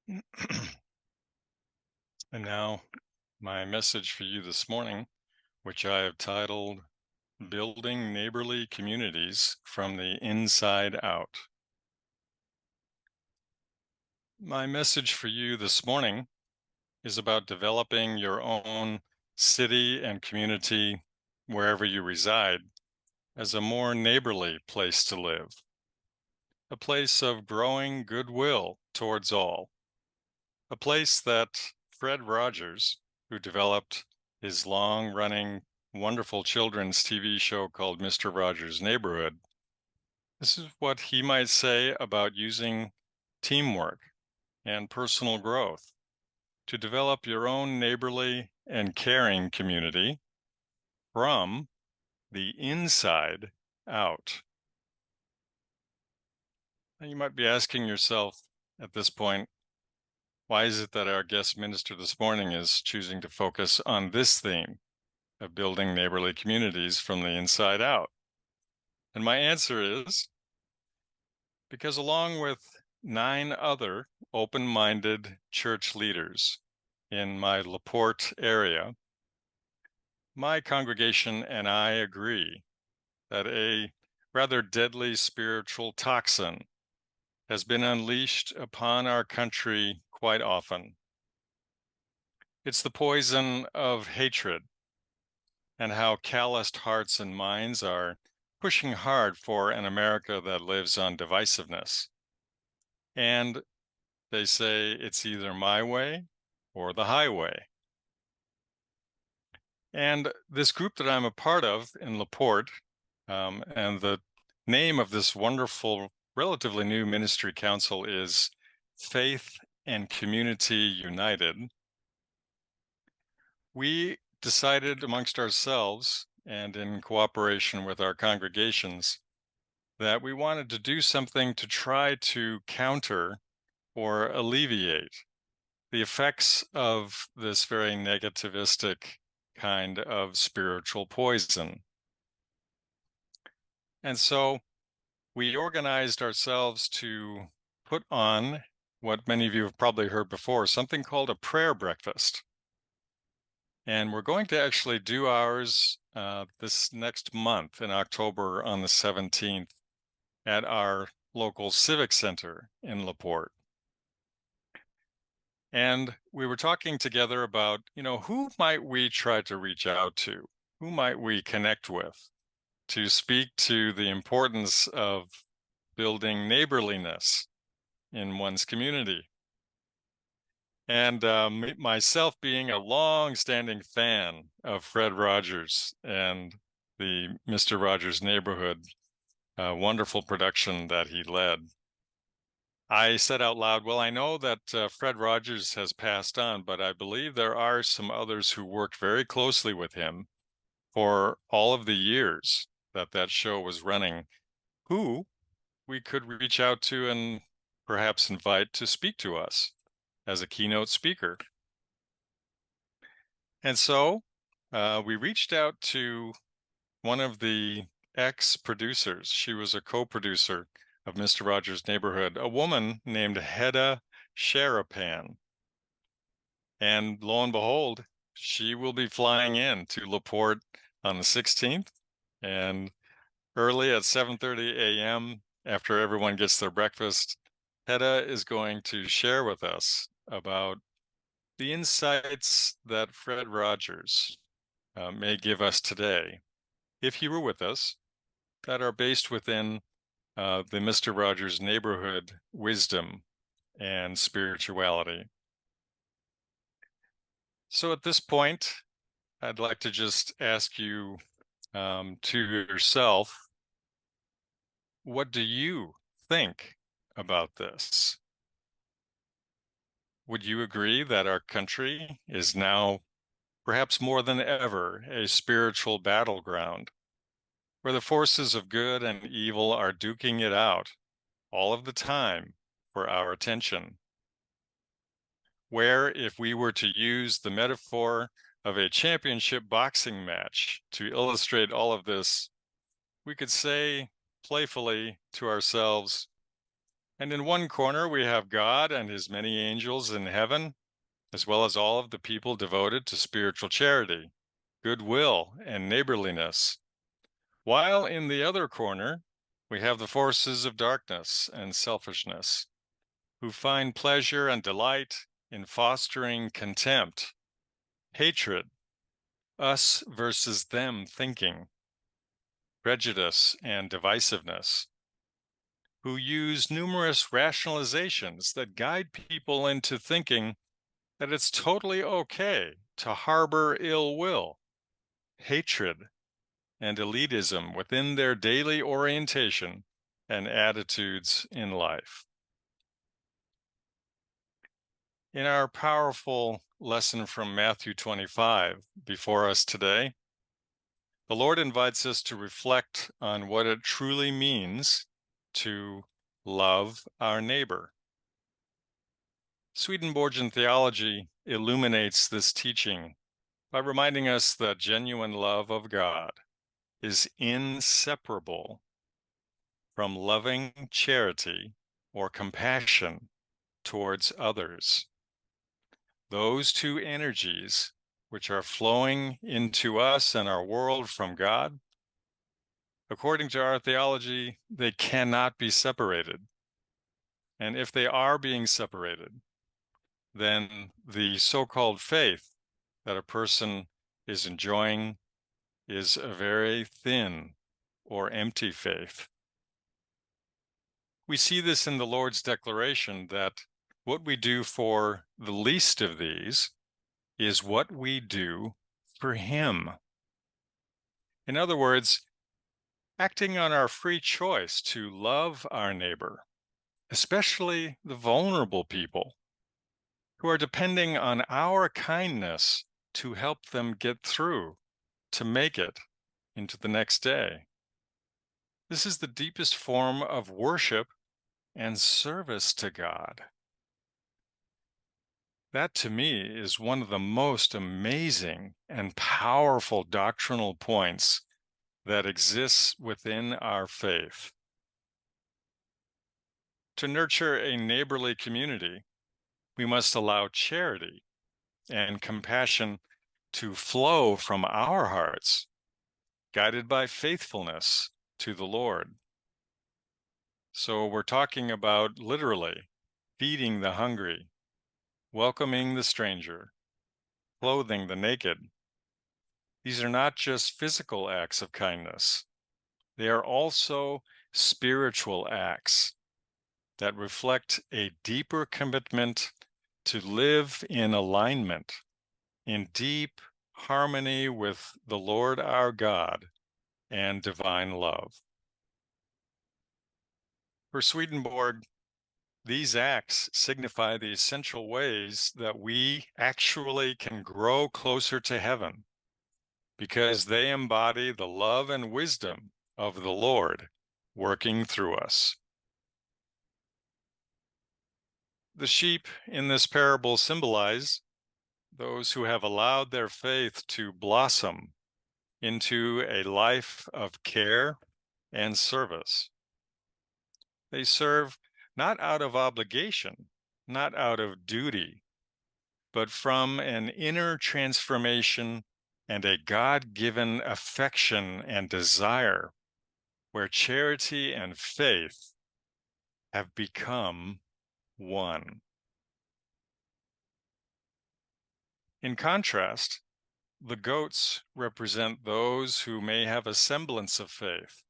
And now, my message for you this morning, which I have titled Building Neighborly Communities from the Inside Out. My message for you this morning is about developing your own city and community wherever you reside as a more neighborly place to live, a place of growing goodwill towards all, a place that Fred Rogers, who developed his long-running, wonderful children's TV show called Mr. Rogers' Neighborhood, this is what he might say about using teamwork and personal growth to develop your own neighborly and caring community from the inside out. Now, you might be asking yourself at this point, why is it that our guest minister this morning is choosing to focus on this theme of building neighborly communities from the inside out? And my answer is because along with 9 other open-minded church leaders in my LaPorte area, my congregation and I agree that a rather deadly spiritual toxin has been unleashed upon our country quite often. It's the poison of hatred and how calloused hearts and minds are pushing hard for an America that lives on divisiveness. And they say it's either my way or the highway. And this group that I'm a part of in LaPorte, and the name of this wonderful, relatively new ministry council is Faith and Community United. We decided amongst ourselves and in cooperation with our congregations that we wanted to do something to try to counter or alleviate the effects of this very negativistic kind of spiritual poison. And so we organized ourselves to put on what many of you have probably heard before, something called a prayer breakfast. And we're going to actually do ours this next month in October on the 17th at our local civic center in LaPorte. And we were talking together about, who might we try to reach out to? Who might we connect with to speak to the importance of building neighborliness in one's community? And myself being a long-standing fan of Fred Rogers and the Mr. Rogers Neighborhood, wonderful production that he led, I said out loud, well, I know that Fred Rogers has passed on, but I believe there are some others who worked very closely with him for all of the years that that show was running, who we could reach out to and perhaps invite to speak to us as a keynote speaker. And so we reached out to one of the ex-producers. She was a co-producer of Mr. Rogers' Neighborhood, a woman named Hedda Sharapan. And lo and behold, she will be flying in to LaPorte on the 16th. And early at 7:30 a.m., after everyone gets their breakfast, Hedda is going to share with us about the insights that Fred Rogers may give us today, if he were with us, that are based within the Mr. Rogers Neighborhood wisdom and spirituality. So at this point, I'd like to just ask you to yourself, what do you think about this? Would you agree that our country is now, perhaps more than ever, a spiritual battleground where the forces of good and evil are duking it out all of the time for our attention? Where, if we were to use the metaphor of a championship boxing match to illustrate all of this, we could say playfully to ourselves, And in one corner, we have God and his many angels in heaven, as well as all of the people devoted to spiritual charity, goodwill, and neighborliness. While in the other corner, we have the forces of darkness and selfishness, who find pleasure and delight in fostering contempt, hatred, us versus them thinking, prejudice, and divisiveness, who use numerous rationalizations that guide people into thinking that it's totally okay to harbor ill will, hatred, and elitism within their daily orientation and attitudes in life. In our powerful lesson from Matthew 25 before us today, the Lord invites us to reflect on what it truly means to love our neighbor. Swedenborgian theology illuminates this teaching by reminding us that genuine love of God is inseparable from loving charity or compassion towards others. Those two energies, which are flowing into us and our world from God, according to our theology, they cannot be separated. And if they are being separated, then the so-called faith that a person is enjoying is a very thin or empty faith. We see this in the Lord's declaration that what we do for the least of these is what we do for Him. In other words, acting on our free choice to love our neighbor, especially the vulnerable people who are depending on our kindness to help them get through, to make it into the next day. This is the deepest form of worship and service to God. That to me is one of the most amazing and powerful doctrinal points that exists within our faith. To nurture a neighborly community, we must allow charity and compassion to flow from our hearts, guided by faithfulness to the Lord. So we're talking about literally feeding the hungry, welcoming the stranger, clothing the naked. These are not just physical acts of kindness. They are also spiritual acts that reflect a deeper commitment to live in alignment, in deep harmony with the Lord our God and divine love. For Swedenborg, these acts signify the essential ways that we actually can grow closer to heaven, because they embody the love and wisdom of the Lord working through us. The sheep in this parable symbolize those who have allowed their faith to blossom into a life of care and service. They serve not out of obligation, not out of duty, but from an inner transformation and a God-given affection and desire where charity and faith have become one. In contrast, the goats represent those who may have a semblance of faith,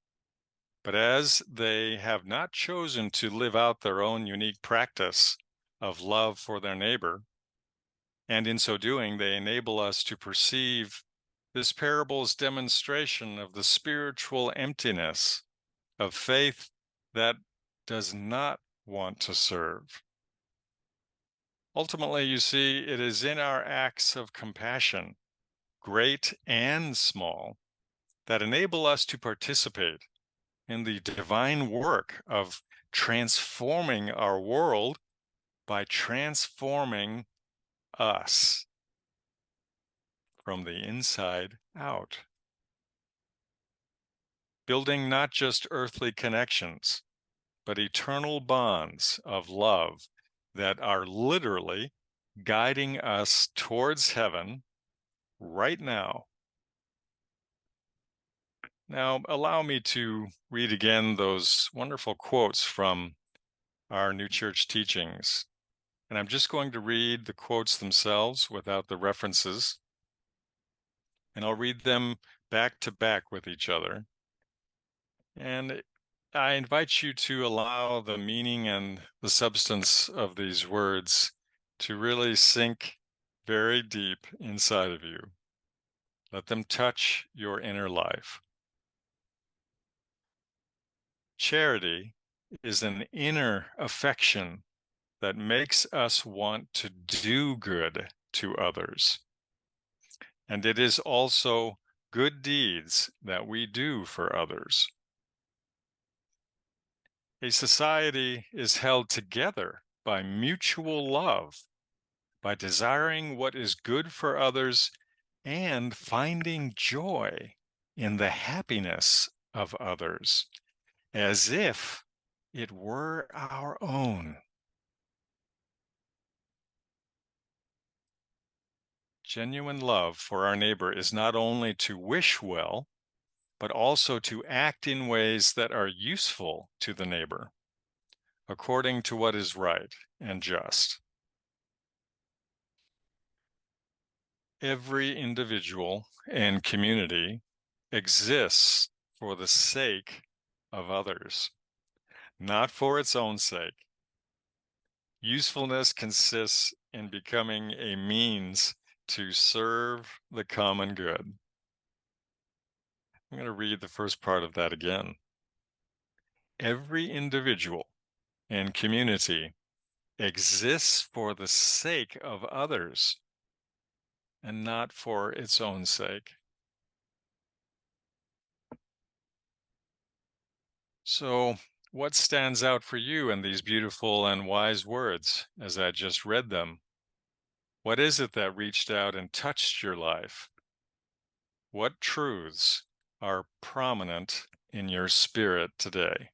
but as they have not chosen to live out their own unique practice of love for their neighbor, and in so doing, they enable us to perceive this parable's demonstration of the spiritual emptiness of faith that does not want to serve. Ultimately, you see, it is in our acts of compassion, great and small, that enable us to participate in the divine work of transforming our world by transforming us from the inside out. Building not just earthly connections, but eternal bonds of love that are literally guiding us towards heaven right now. Now, allow me to read again those wonderful quotes from our New Church teachings. And I'm just going to read the quotes themselves without the references, and I'll read them back to back with each other. And I invite you to allow the meaning and the substance of these words to really sink very deep inside of you. Let them touch your inner life. Charity is an inner affection that makes us want to do good to others. And it is also good deeds that we do for others. A society is held together by mutual love, by desiring what is good for others and finding joy in the happiness of others, as if it were our own. Genuine love for our neighbor is not only to wish well, but also to act in ways that are useful to the neighbor, according to what is right and just. Every individual and community exists for the sake of others, not for its own sake. Usefulness consists in becoming a means to serve the common good. I'm going to read the first part of that again. Every individual and community exists for the sake of others and not for its own sake. So, what stands out for you in these beautiful and wise words as I just read them? What is it that reached out and touched your life? What truths are prominent in your spirit today?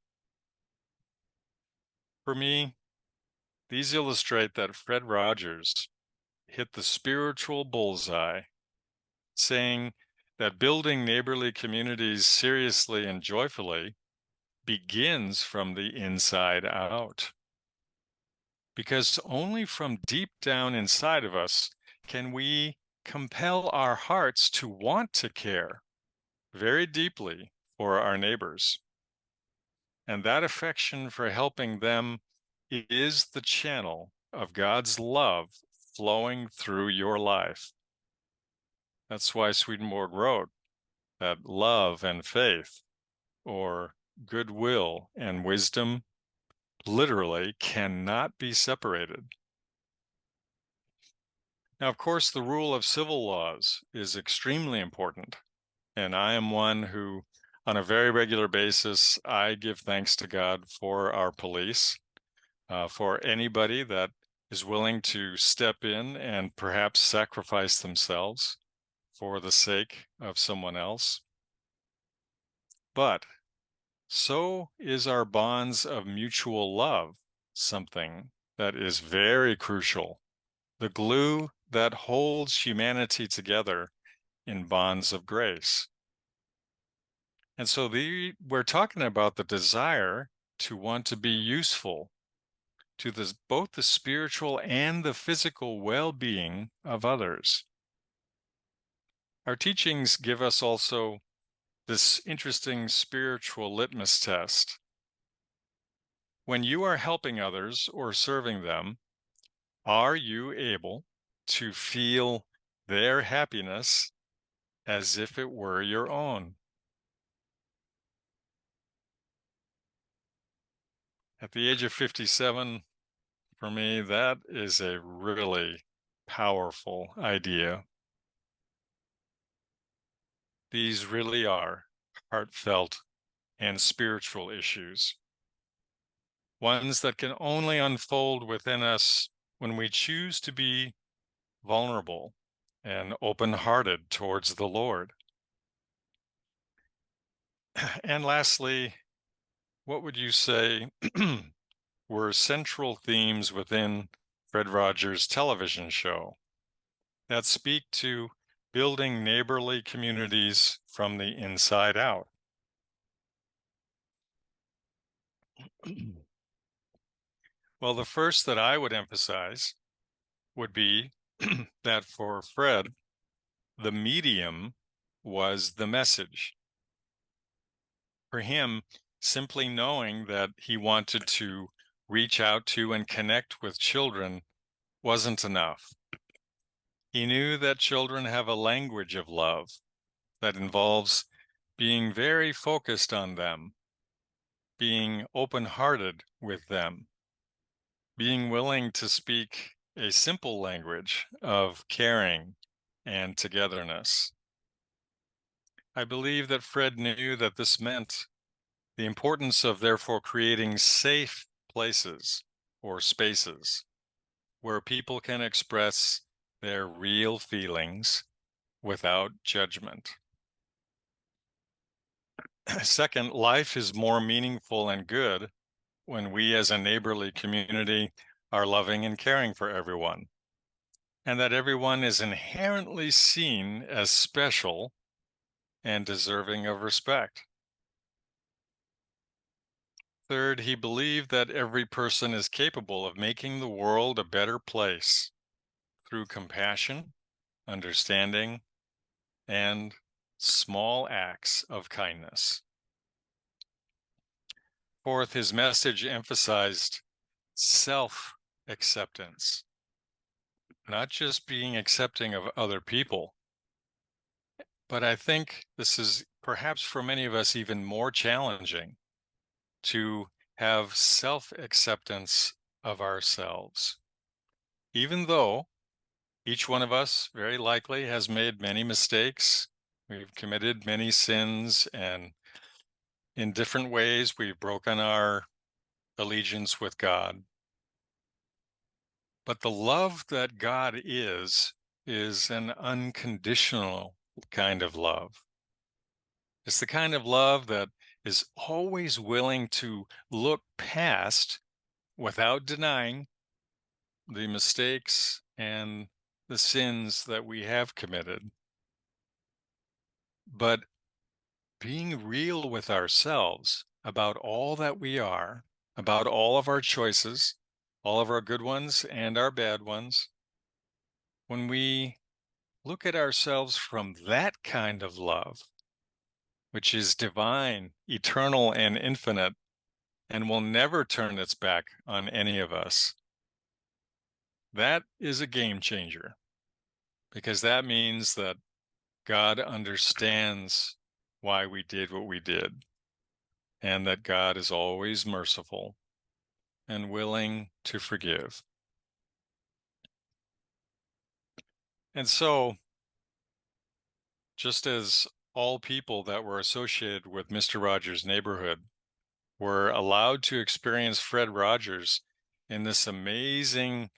For me, these illustrate that Fred Rogers hit the spiritual bullseye, saying that building neighborly communities seriously and joyfully begins from the inside out. Because only from deep down inside of us can we compel our hearts to want to care very deeply for our neighbors. And that affection for helping them is the channel of God's love flowing through your life. That's why Swedenborg wrote that love and faith, or goodwill and wisdom, literally cannot be separated. Now, of course, the rule of civil laws is extremely important. And I am one who, on a very regular basis, I give thanks to God for our police, for anybody that is willing to step in and perhaps sacrifice themselves for the sake of someone else. But so is our bonds of mutual love something that is very crucial, the glue that holds humanity together in bonds of grace. And so we're talking about the desire to want to be useful to both the spiritual and the physical well-being of others. Our teachings give us also this interesting spiritual litmus test. When you are helping others or serving them, are you able to feel their happiness as if it were your own? At the age of 57, for me, that is a really powerful idea. These really are heartfelt and spiritual issues, ones that can only unfold within us when we choose to be vulnerable and open-hearted towards the Lord. And lastly, What would you say were central themes within Fred Rogers' television show that speak to building neighborly communities from the inside out? Well, the first that I would emphasize would be that for Fred, the medium was the message. For him, simply knowing that he wanted to reach out to and connect with children wasn't enough. He knew that children have a language of love that involves being very focused on them, being open-hearted with them, being willing to speak a simple language of caring and togetherness. I believe that Fred knew that this meant the importance of therefore creating safe places or spaces where people can express their real feelings without judgment. Second, life is more meaningful and good when we as a neighborly community are loving and caring for everyone, and that everyone is inherently seen as special and deserving of respect. Third, he believed that every person is capable of making the world a better place through compassion, understanding, and small acts of kindness. Fourth, his message emphasized self-acceptance, not just being accepting of other people. But I think this is perhaps for many of us even more challenging to have self-acceptance of ourselves. Even though each one of us very likely has made many mistakes, we've committed many sins, and in different ways we've broken our allegiance with God. But the love that God is an unconditional kind of love. It's the kind of love that is always willing to look past without denying the mistakes and the sins that we have committed, but being real with ourselves about all that we are, about all of our choices, all of our good ones and our bad ones. When we look at ourselves from that kind of love, which is divine, eternal, and infinite, and will never turn its back on any of us, that is a game changer, because that means that God understands why we did what we did, and that God is always merciful and willing to forgive. And so, just as all people that were associated with Mr. Rogers' neighborhood were allowed to experience Fred Rogers in this amazing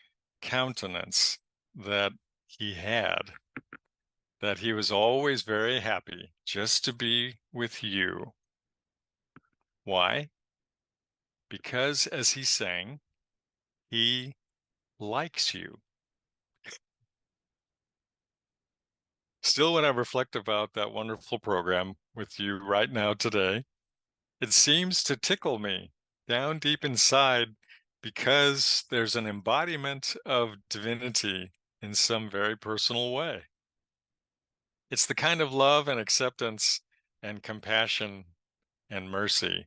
countenance that he had, that he was always very happy just to be with you. Why? Because, as he sang, he likes you. Still, when I reflect about that wonderful program with you right now today, it seems to tickle me down deep inside because there's an embodiment of divinity in some very personal way. It's the kind of love and acceptance and compassion and mercy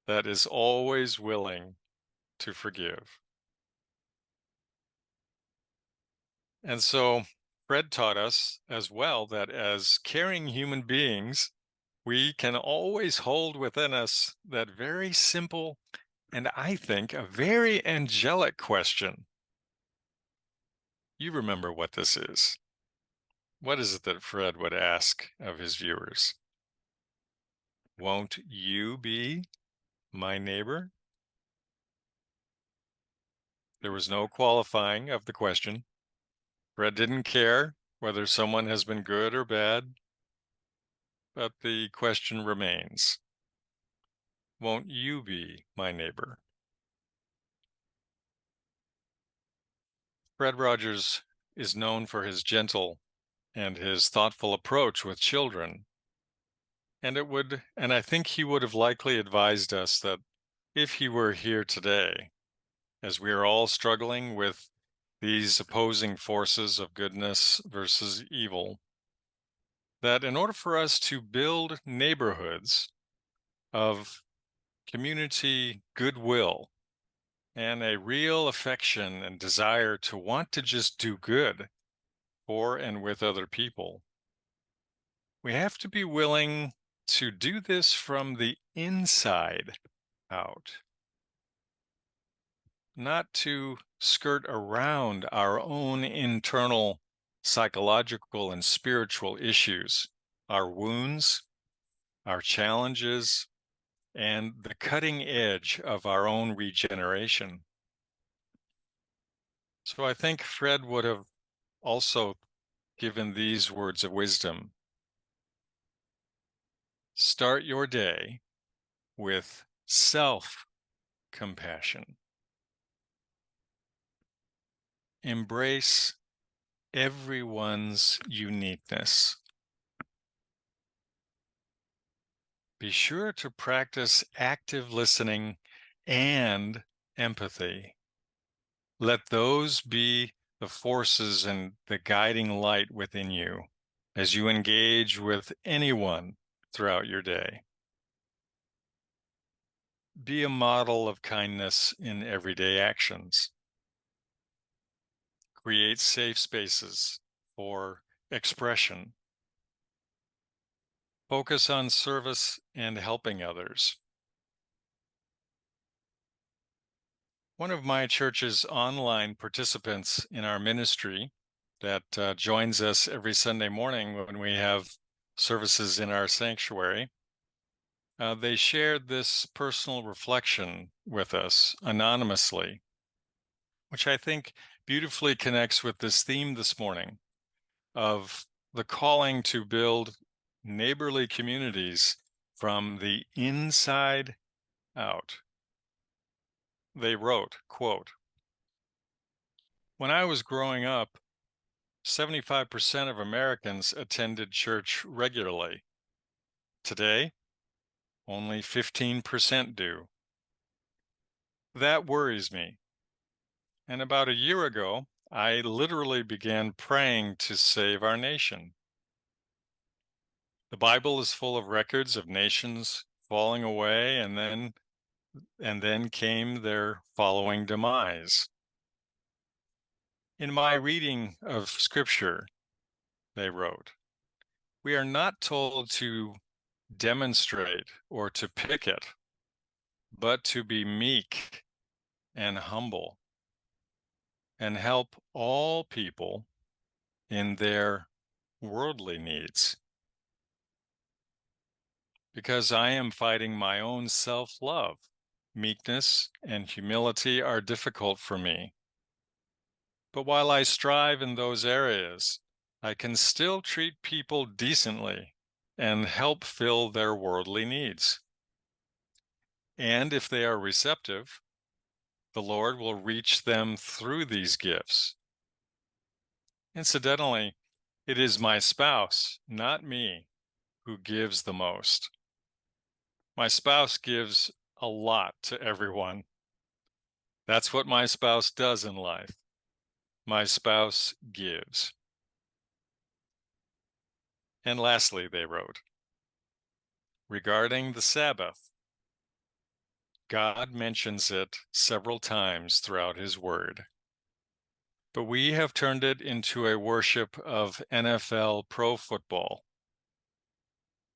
that is always willing to forgive. And so Fred taught us as well that as caring human beings, we can always hold within us that very simple and I think a very angelic question. You remember what this is. What is it that Fred would ask of his viewers? Won't you be my neighbor? There was no qualifying of the question. Fred didn't care whether someone has been good or bad, but the question remains. won't you be my neighbor? Fred Rogers is known for his gentle and his thoughtful approach with children. And I think he would have likely advised us that if he were here today, as we are all struggling with these opposing forces of goodness versus evil, that in order for us to build neighborhoods of community goodwill and a real affection and desire to want to just do good for and with other people, we have to be willing to do this from the inside out, not to skirt around our own internal psychological and spiritual issues, our wounds, our challenges, and the cutting edge of our own regeneration. So I think Fred would have also given these words of wisdom. Start your day with self-compassion. Embrace everyone's uniqueness. Be sure to practice active listening and empathy. Let those be the forces and the guiding light within you as you engage with anyone throughout your day. Be a model of kindness in everyday actions. Create safe spaces for expression. Focus on service and helping others. One of my church's online participants in our ministry that joins us every Sunday morning when we have services in our sanctuary, they shared this personal reflection with us anonymously, which I think beautifully connects with this theme this morning of the calling to build neighborly communities from the inside out. They wrote, quote, "When I was growing up, 75% of Americans attended church regularly. Today, only 15% do. That worries me. And about a year ago, I literally began praying to save our nation. The Bible is full of records of nations falling away and then came their following demise. In my reading of scripture," they wrote, "we are not told to demonstrate or to picket, but to be meek and humble and help all people in their worldly needs. Because I am fighting my own self-love, meekness and humility are difficult for me. But while I strive in those areas, I can still treat people decently and help fill their worldly needs. And if they are receptive, the Lord will reach them through these gifts. Incidentally, it is my spouse, not me, who gives the most. My spouse gives a lot to everyone. That's what my spouse does in life. My spouse gives." And lastly, they wrote, regarding the Sabbath, God mentions it several times throughout his word, but we have turned it into a worship of NFL pro football.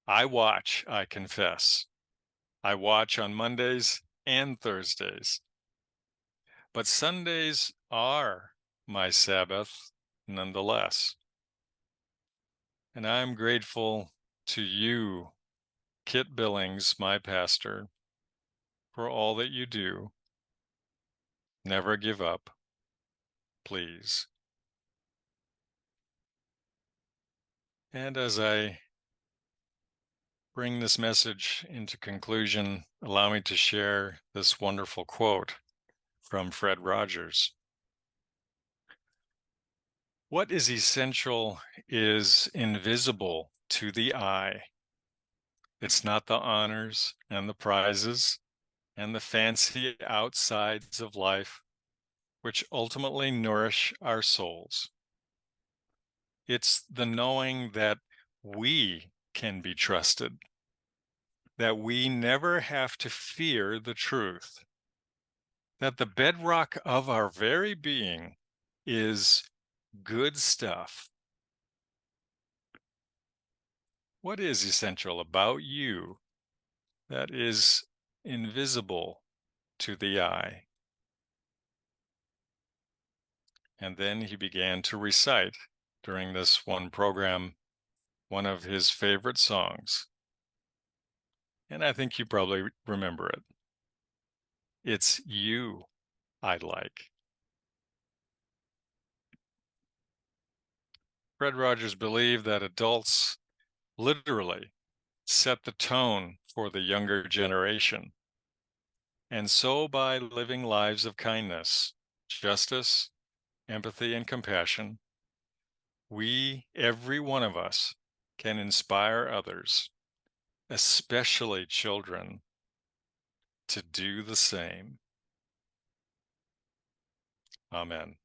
I watch, I confess. I watch on Mondays and Thursdays. But Sundays are my Sabbath nonetheless. And I'm grateful to you, Kit Billings, my pastor, for all that you do. Never give up, please. And as I bring this message into conclusion, allow me to share this wonderful quote from Fred Rogers. What is essential is invisible to the eye. It's not the honors and the prizes and the fancy outsides of life which ultimately nourish our souls. It's the knowing that we can be trusted, that we never have to fear the truth, that the bedrock of our very being is good stuff. What is essential about you that is invisible to the eye? And then he began to recite during this one program one of his favorite songs. And I think you probably remember it. It's You I Like. Fred Rogers believed that adults literally set the tone for the younger generation. And so, by living lives of kindness, justice, empathy, and compassion, we, every one of us, can inspire others, especially children, to do the same. Amen.